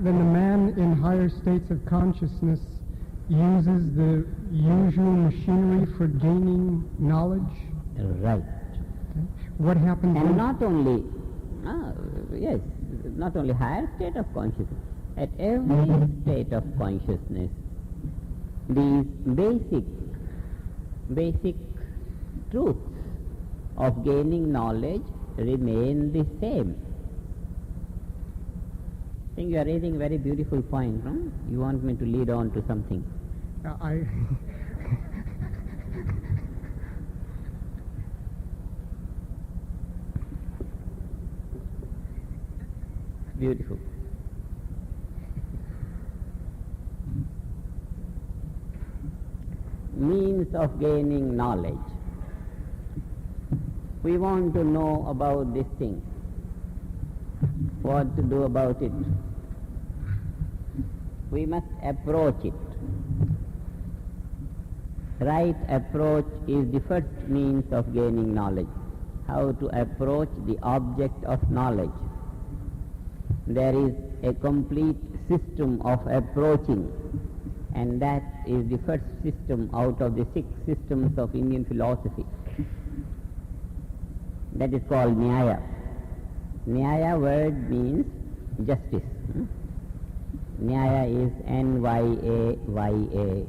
then the man in higher states of consciousness uses the usual machinery for gaining knowledge? Right. Okay. What happens And when... not only, yes, not only higher state of consciousness, at every state of consciousness, these basic truths of gaining knowledge remain the same. I think you are raising a very beautiful point, no? You want me to lead on to something. Beautiful. Means of gaining knowledge. We want to know about this thing. What to do about it? We must approach it. Right approach is the first means of gaining knowledge. How to approach the object of knowledge. There is a complete system of approaching, and that is the first system out of the 6 systems of Indian philosophy. That is called Nyaya. Nyaya word means justice. Nyaya is N-Y-A-Y-A.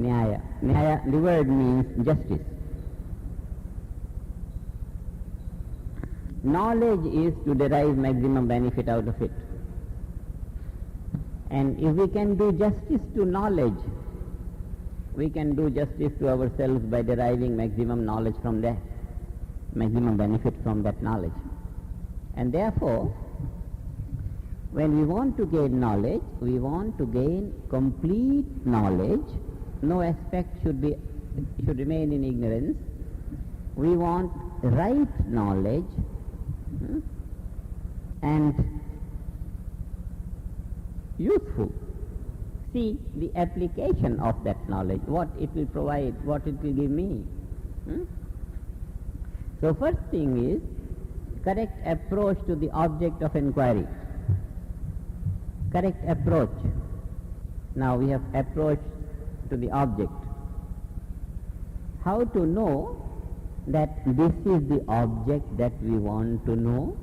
Nyaya. Nyaya, the word means justice. Knowledge is to derive maximum benefit out of it. And if we can do justice to knowledge, we can do justice to ourselves by deriving maximum knowledge from that, maximum benefit from that knowledge. And therefore, when we want to gain knowledge, we want to gain complete knowledge. No aspect should remain in ignorance. We want right knowledge, and useful. See the application of that knowledge, what it will provide, what it will give me. So first thing is correct approach to the object of inquiry. Correct approach. Now we have approach to the object. How to know that this is the object that we want to know?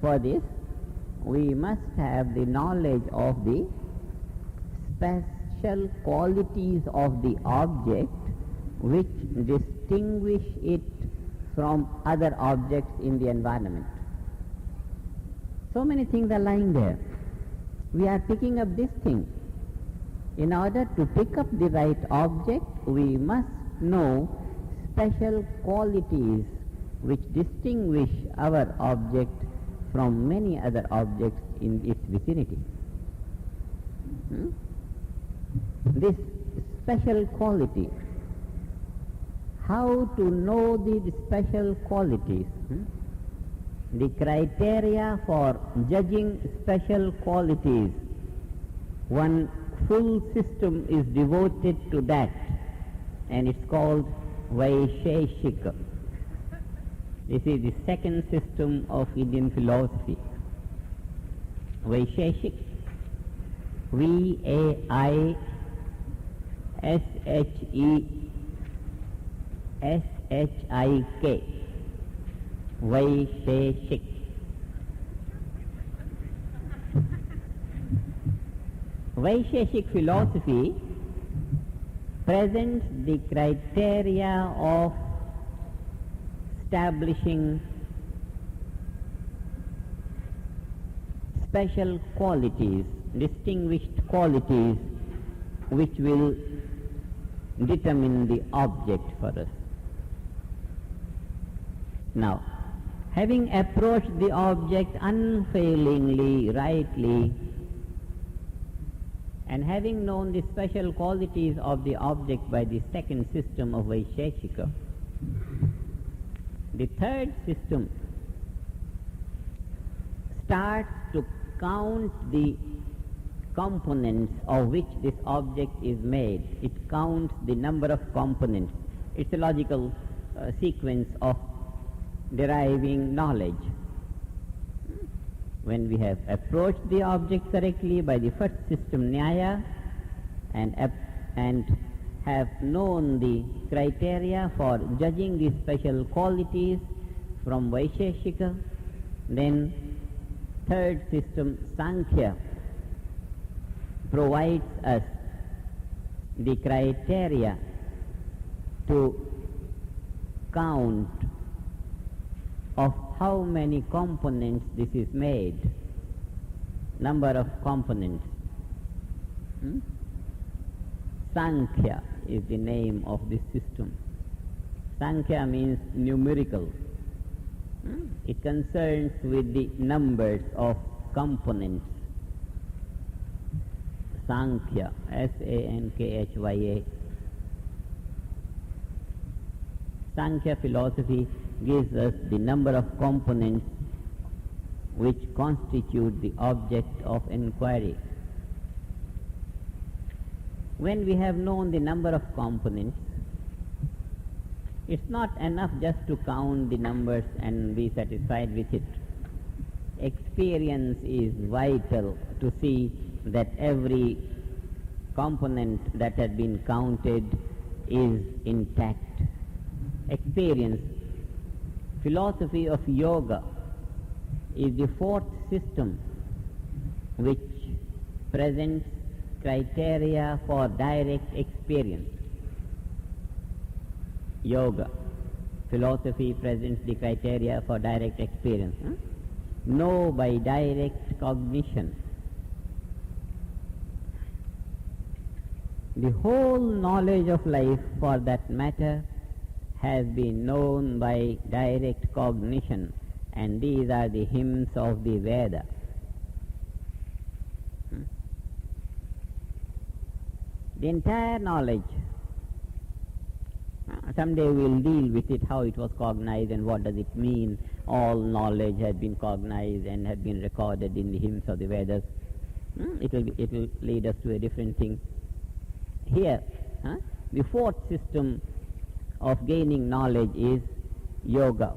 For this, we must have the knowledge of the special qualities of the object which distinguish it from other objects in the environment. So many things are lying there. We are picking up this thing. In order to pick up the right object, we must know special qualities which distinguish our object from many other objects in its vicinity. This special quality, how to know the special qualities? The criteria for judging special qualities, one full system is devoted to that, and it's called Vaisheshika. This is the second system of Indian philosophy. Vaisheshik, V-A-I-S-H-E-S-H-I-K. Vaisheshik. Vaisheshik philosophy presents the criteria of establishing special qualities, distinguished qualities which will determine the object for us. Now, having approached the object unfailingly, rightly, and having known the special qualities of the object by the second system of Vaisheshika, the third system starts to count the components of which this object is made. It counts the number of components. It's a logical sequence of deriving knowledge. When we have approached the object correctly by the first system, Nyaya, and have known the criteria for judging the special qualities from Vaisheshika, then third system, Sankhya, provides us the criteria to count of how many components this is made, number of components. Sankhya is the name of this system. Sankhya means numerical. It concerns with the numbers of components. Sankhya, S-A-N-K-H-Y-A. Sankhya philosophy gives us the number of components which constitute the object of inquiry. When we have known the number of components, it's not enough just to count the numbers and be satisfied with it. Experience is vital to see that every component that had been counted is intact. Experience. Philosophy of yoga is the fourth system which presents criteria for direct experience. Yoga. Philosophy presents the criteria for direct experience. Know by direct cognition. The whole knowledge of life, for that matter, has been known by direct cognition, and these are the hymns of the Veda. The entire knowledge, someday we will deal with it, how it was cognized and what does it mean. All knowledge has been cognized and has been recorded in the hymns of the Vedas. It will lead us to a different thing. Here, the fourth system of gaining knowledge is yoga.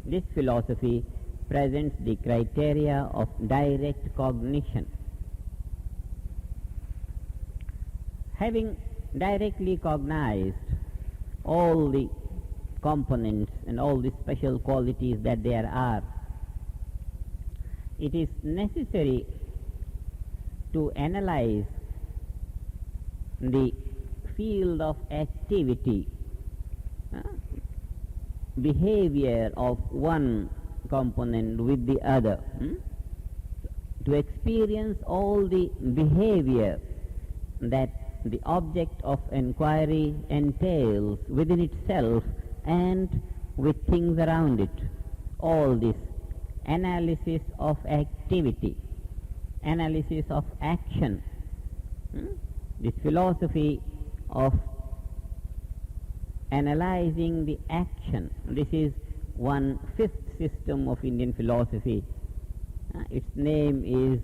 This philosophy presents the criteria of direct cognition. Having directly cognized all the components and all the special qualities that there are, it is necessary to analyze the field of activity, behavior of one component with the other, to experience all the behavior that the object of inquiry entails within itself and with things around it. All this analysis of activity, analysis of action, this philosophy of analyzing the action. This is one fifth system of Indian philosophy. Its name is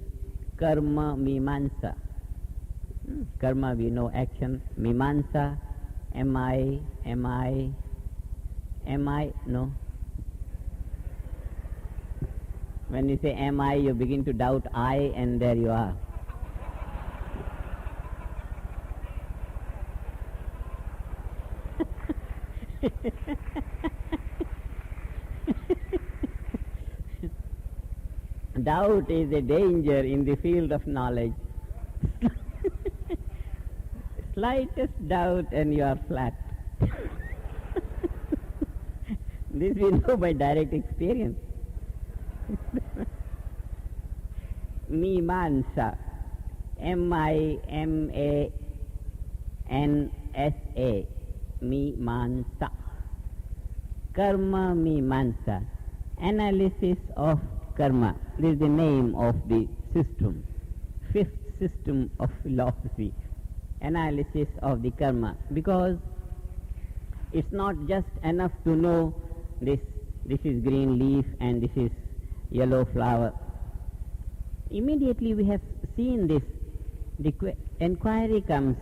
Karma Mimamsa. Karma, we know action. Mimamsa, am I, no. When you say am I, you begin to doubt I, and there you are. Doubt is a danger in the field of knowledge. Slightest doubt and you are flat. This we know by direct experience. Mimamsa, M-I-M-A-N-S-A, Mimamsa. Karma Mimamsa, analysis of karma. This is the name of the system, fifth system of philosophy, analysis of the karma. Because it's not just enough to know this is green leaf and this is yellow flower. Immediately we have seen this, the inquiry comes,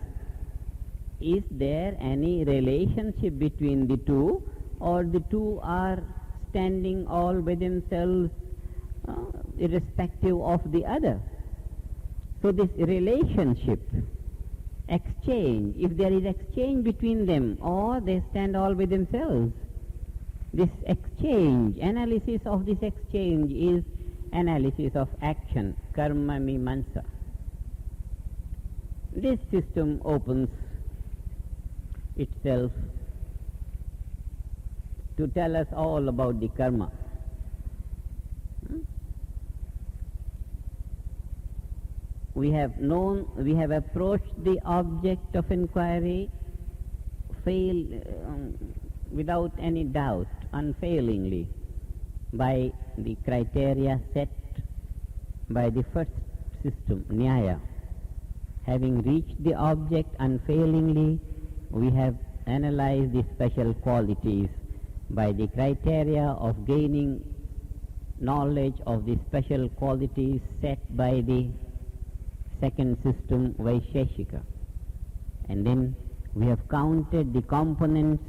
is there any relationship between the two, or the two are standing all by themselves irrespective of the other. So this relationship, exchange, if there is exchange between them or they stand all by themselves, this exchange, analysis of this exchange is analysis of action, karma mimamsa. This system opens itself to tell us all about the karma. We have approached the object of inquiry without any doubt, unfailingly, by the criteria set by the first system, Nyaya. Having reached the object unfailingly, we have analyzed the special qualities by the criteria of gaining knowledge of the special qualities set by the second system, Vaisheshika. And then we have counted the components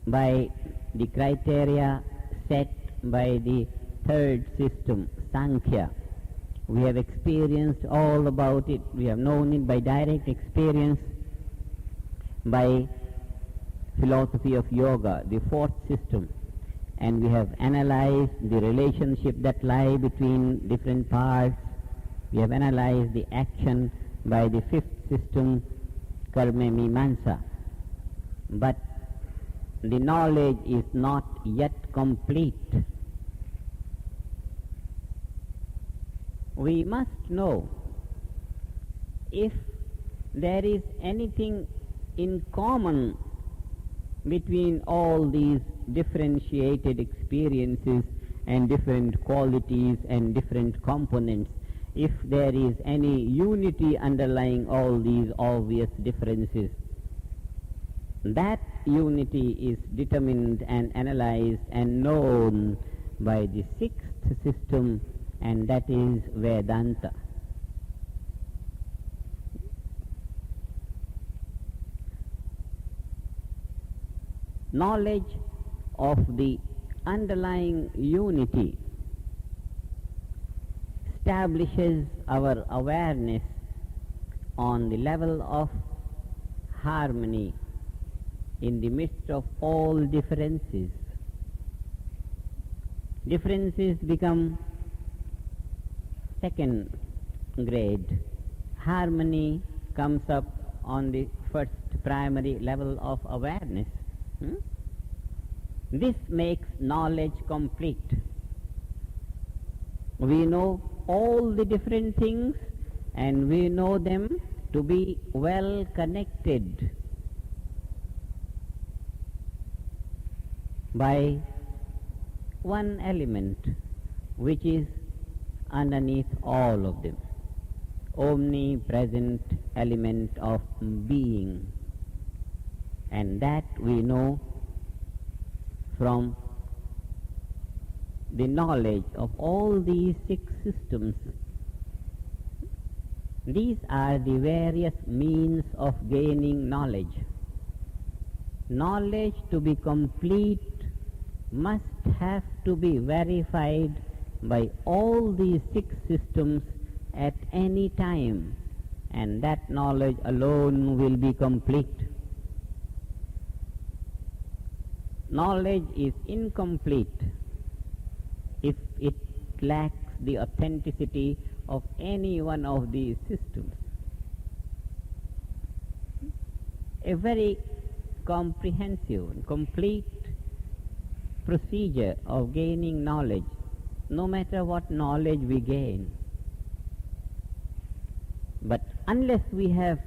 by the criteria set by the third system, Sankhya. We have experienced all about it. We have known it by direct experience, by philosophy of yoga, the fourth system. And we have analyzed the relationship that lie between different parts. We have analyzed the action by the fifth system, karma mimamsa. But the knowledge is not yet complete. We must know if there is anything in common between all these differentiated experiences and different qualities and different components, if there is any unity underlying all these obvious differences. That unity is determined and analyzed and known by the sixth system, and that is Vedanta. Knowledge of the underlying unity establishes our awareness on the level of harmony in the midst of all differences. Differences become second grade. Harmony comes up on the first primary level of awareness. This makes knowledge complete. We know all the different things and we know them to be well connected by one element which is underneath all of them, omnipresent element of being. And that we know from the knowledge of all these six systems. These are the various means of gaining knowledge. Knowledge to be complete must have to be verified by all these six systems at any time, and that knowledge alone will be complete. Knowledge is incomplete if it lacks the authenticity of any one of these systems. A very comprehensive and complete procedure of gaining knowledge, no matter what knowledge we gain. But unless we have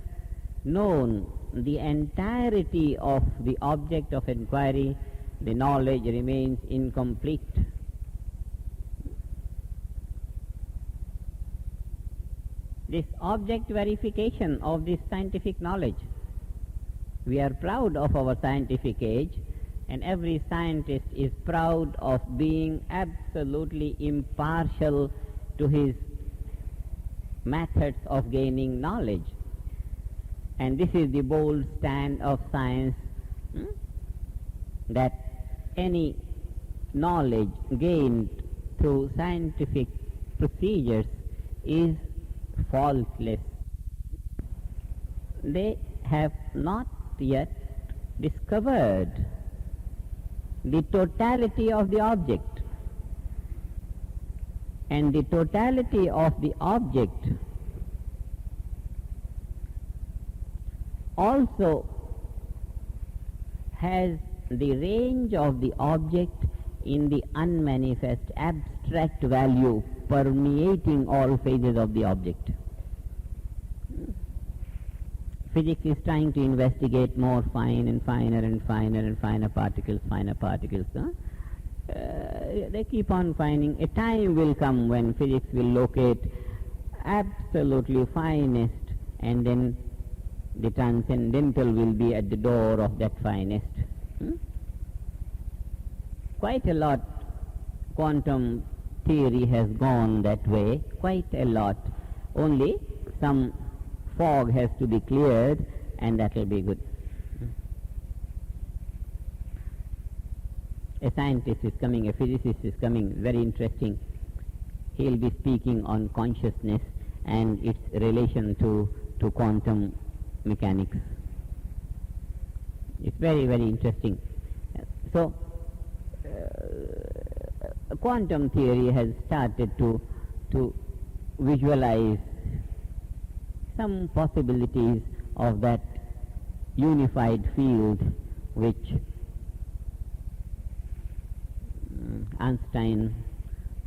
known the entirety of the object of inquiry, the knowledge remains incomplete. This object verification of this scientific knowledge, we are proud of our scientific age, and every scientist is proud of being absolutely impartial to his methods of gaining knowledge. And this is the bold stand of science, that any knowledge gained through scientific procedures is faultless. They have not yet discovered the totality of the object, and the totality of the object also has the range of the object in the unmanifest abstract value permeating all phases of the object. Physics is trying to investigate more fine and finer and finer and finer particles. They keep on finding. A time will come when physics will locate absolutely finest, and then the transcendental will be at the door of that finest. Quite a lot quantum theory has gone that way, quite a lot. Only some fog has to be cleared, and that will be good. A scientist is coming, a physicist is coming, very interesting. He will be speaking on consciousness and its relation to quantum mechanics. It's very, very interesting. So, quantum theory has started to visualize some possibilities of that unified field which Einstein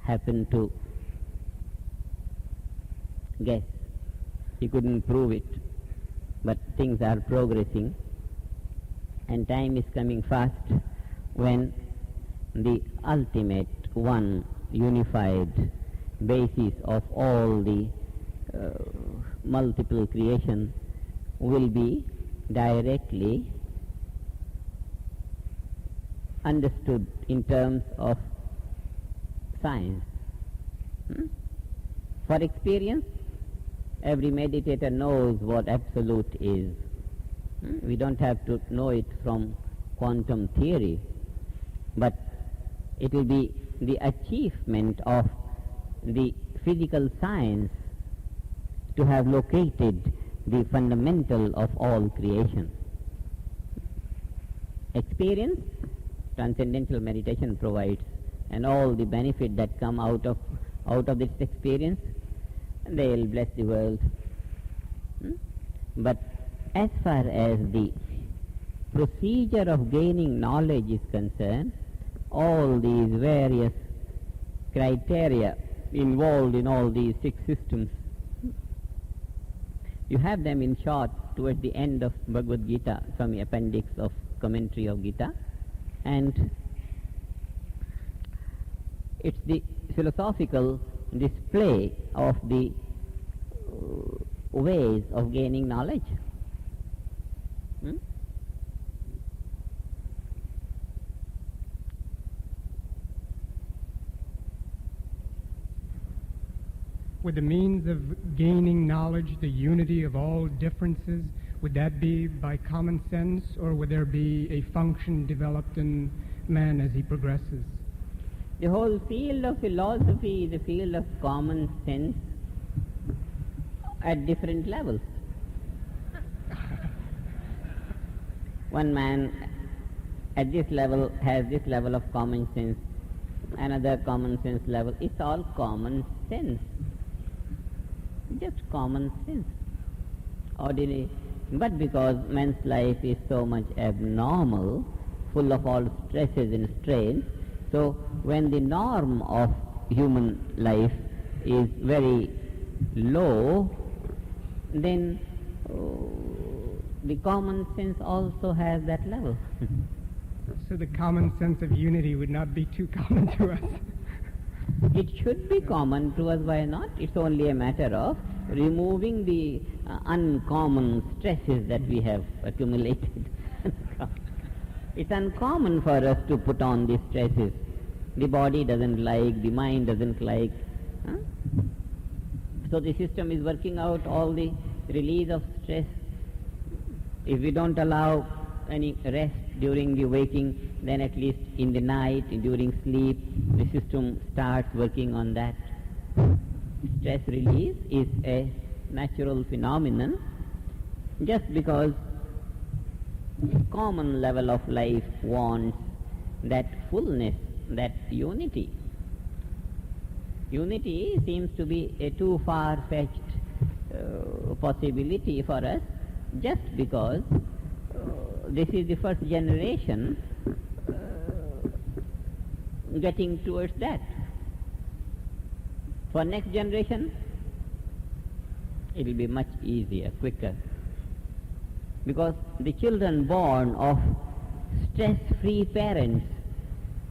happened to guess. He couldn't prove it, but things are progressing, and time is coming fast when the ultimate one unified basis of all the multiple creation will be directly understood in terms of science. For experience, every meditator knows what absolute is. We don't have to know it from quantum theory, but it will be the achievement of the physical science to have located the fundamental of all creation. Experience, transcendental meditation provides, and all the benefit that come out of this experience, they will bless the world. But as far as the procedure of gaining knowledge is concerned, all these various criteria involved in all these 6 systems, you have them in short towards the end of Bhagavad Gita, from the appendix of commentary of Gita, and it's the philosophical display of the ways of gaining knowledge. Would the means of gaining knowledge the unity of all differences? Would that be by common sense, or would there be a function developed in man as he progresses? The whole field of philosophy is a field of common sense at different levels. One man at this level has this level of common sense, another common sense level. It's all common sense. Just common sense, ordinary. But because man's life is so much abnormal, full of all stresses and strains, so when the norm of human life is very low, then the common sense also has that level. So the common sense of unity would not be too common to us. It should be common to us, why not? It's only a matter of removing the uncommon stresses that we have accumulated. It's uncommon for us to put on these stresses. The body doesn't like, the mind doesn't like. So the system is working out all the release of stress. If we don't allow any rest during the waking, then at least in the night, during sleep, the system starts working on that. Stress release is a natural phenomenon just because common level of life wants that fullness, that unity. Unity seems to be a too far-fetched possibility for us just because this is the first generation getting towards that. For next generation, it will be much easier, quicker. Because the children born of stress-free parents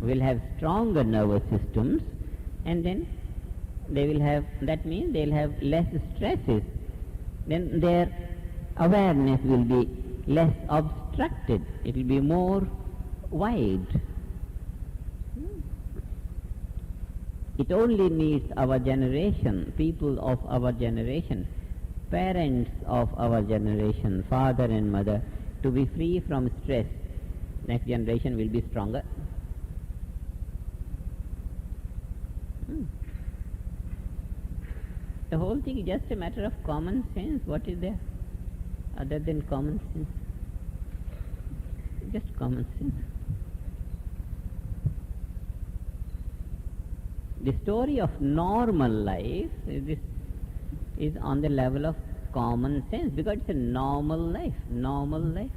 will have stronger nervous systems, and then they will have, that means they will have less stresses. Then their awareness will be less obstructed. It will be more wide. It only needs our generation, people of our generation, parents of our generation, father and mother, to be free from stress. Next generation will be stronger. The whole thing is just a matter of common sense. What is there other than common sense? Just common sense. The story of normal life is on the level of common sense, because it's a normal life, normal life.